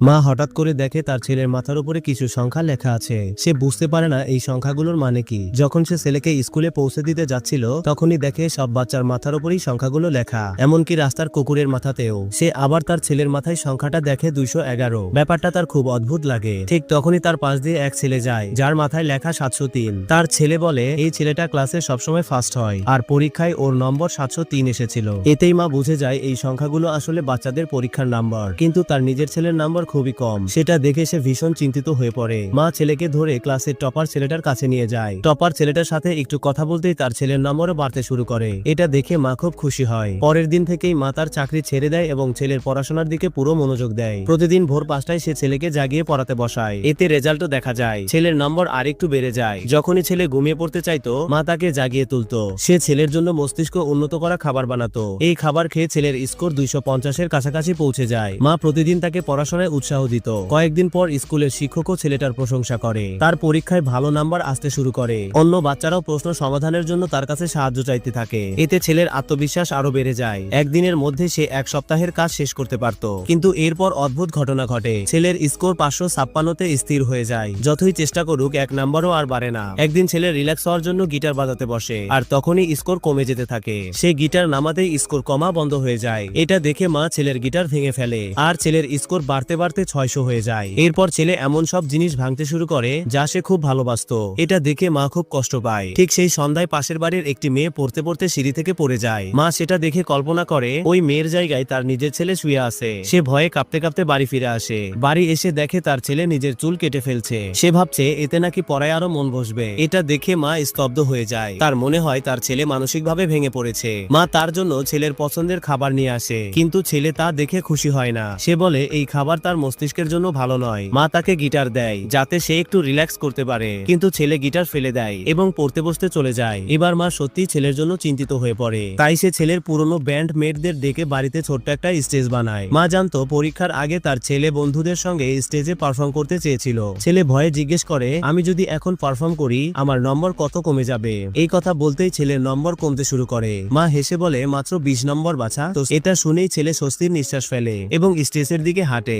মা হঠাৎ করে দেখে তার ছেলের মাথার উপরে কিছু সংখ্যা লেখা আছে। সে বুঝতে পারে না এই সংখ্যাগুলোর মানে কি। যখন সে ছেলেকে স্কুলে পৌঁছে দিতে যাচ্ছিল তখনই দেখে সব বাচ্চার মাথার উপরেই সংখ্যাগুলো লেখা, এমনকি রাস্তার কুকুরের মাথাতেও। সে আবার তার ছেলের মাথায় সংখ্যাটা দেখে 211। ব্যাপারটা তার খুব অদ্ভুত লাগে। ঠিক তখনই তার পাশ দিয়ে এক ছেলে যায় যার মাথায় লেখা 703। তার ছেলে বলে এই ছেলেটা ক্লাসে সবসময় ফার্স্ট হয় আর পরীক্ষায় ওর নম্বর 703 এসেছিল। এতেই মা বুঝে যায় এই সংখ্যাগুলো আসলে বাচ্চাদের পরীক্ষার নাম্বার, কিন্তু তার নিজের ছেলের নাম্বার খুবই কম। সেটা দেখে সে ভীষণ চিন্তিত হয়ে পড়ে। মা ছেলেকে ধরে ক্লাসের টপার ছেলেটার কাছে নিয়ে যায়। টপার ছেলেটার সাথে একটু কথা বলতেই তার ছেলের নম্বরও বাড়তে শুরু করে। এটা দেখে মা খুব খুশি হয়। পরের দিন থেকেই মা তার চাকরি ছেড়ে দেয় এবং ছেলের পড়াশোনার দিকে পুরো মনোযোগ দেয়। প্রতিদিন ভোর 5টায় সে ছেলেকে জাগিয়ে পড়াতে বসায়। এতে রেজাল্টও দেখা যায়, ছেলের নম্বর আরেকটু বেড়ে যায়। যখনই ছেলে ঘুমিয়ে পড়তে চাইতো মা তাকে জাগিয়ে তুলতো। সে ছেলের জন্য মস্তিষ্ক উন্নত করা খাবার বানাতো। এই খাবার খেয়ে ছেলের স্কোর 250-এর কাছাকাছি পৌঁছে যায়। মা প্রতিদিন তাকে পড়াশোনায় উৎসাহ দিত। কয়েকদিন পর স্কুলের শিক্ষকও ছেলেটার প্রশংসা করে। তার পরীক্ষায় ভালো নাম্বার আসতে শুরু করে। অন্য বাচ্চারাও প্রশ্ন সমাধানের জন্য তার কাছে সাহায্য চাইতে থাকে। এতে ছেলের আত্মবিশ্বাস আরো বেড়ে যায়। একদিনের মধ্যে সে এক সপ্তাহের কাজ শেষ করতে পারত। কিন্তু এরপর অদ্ভুত ঘটনা ঘটে। ছেলের স্কোর 556-তে স্থির হয়ে যায়। যতই চেষ্টা করুক এক নাম্বারও আর বাড়ে না। একদিন ছেলে রিল্যাক্স হওয়ার জন্য গিটার বাজাতে বসে আর তখনই স্কোর কমে যেতে থাকে। সে গিটার নামাতেই স্কোর কমা বন্ধ হয়ে যায়। এটা দেখে মা ছেলের গিটার ভেঙে ফেলে আর ছেলের স্কোর বাড়তে বাড়তে 600 হয়ে যায়। এরপর ছেলে এমন সব জিনিস ভাঙতে শুরু করে যা সে খুব ভালোবাসতো। এটা দেখে মা খুব কষ্ট পায়। ঠিক সেই সন্ধ্যায় পাশের বাড়ির একটি মেয়ে পড়তে পড়তে সিঁড়ি থেকে পড়ে যায়। মা সেটা দেখে কল্পনা করে ওই মেয়ের জায়গায় তার নিজের ছেলে শুয়ে আছে। সে ভয়ে কাঁপতে কাঁপতে বাড়ি ফিরে আসে। বাড়ি এসে দেখে তার ছেলে নিজের চুল কেটে ফেলছে। সে ভাবছে এতে নাকি পড়ায় আরো মন বসবে। এটা দেখে মা স্তব্ধ হয়ে যায়। তার মনে হয় তার ছেলে মানসিকভাবে ভেঙে পড়েছে। মা তার জন্য ছেলের পছন্দের খাবার নিয়ে আসে, কিন্তু ছেলে তা দেখে খুশি হয় না। সে বলে এই খাবার তার মস্তিষ্কের জন্য ভালো নয়। মা তাকে গিটার দেয় যাতে সে একটু রিল্যাক্স করতে পারে, কিন্তু ছেলে গিটার ফেলে দেয় এবং পড়তে বসতে চলে যায়। এবার মা সত্যি ছেলের জন্য চিন্তিত হয়ে পড়ে। তাই সে ছেলের পুরনো ব্যান্ড মেটদের ডেকে বাড়িতে ছোট্ট একটা স্টেজ বানায়। মা জানতো পরীক্ষার আগে তার ছেলে বন্ধুদের সঙ্গে স্টেজে পারফর্ম করতে চেয়েছিল। ছেলে ভয়ে জিজ্ঞেস করে আমি যদি এখন পারফর্ম করি আমার নম্বর কত কমে যাবে। এই কথা বলতেই ছেলের নম্বর কমতে শুরু করে। মা হেসে বলে মাত্র 20 নম্বর বাছা। তো এটা শুনেই ছেলে স্বস্তির নিঃশ্বাস ফেলে এবং স্টেজের দিকে হাঁটে।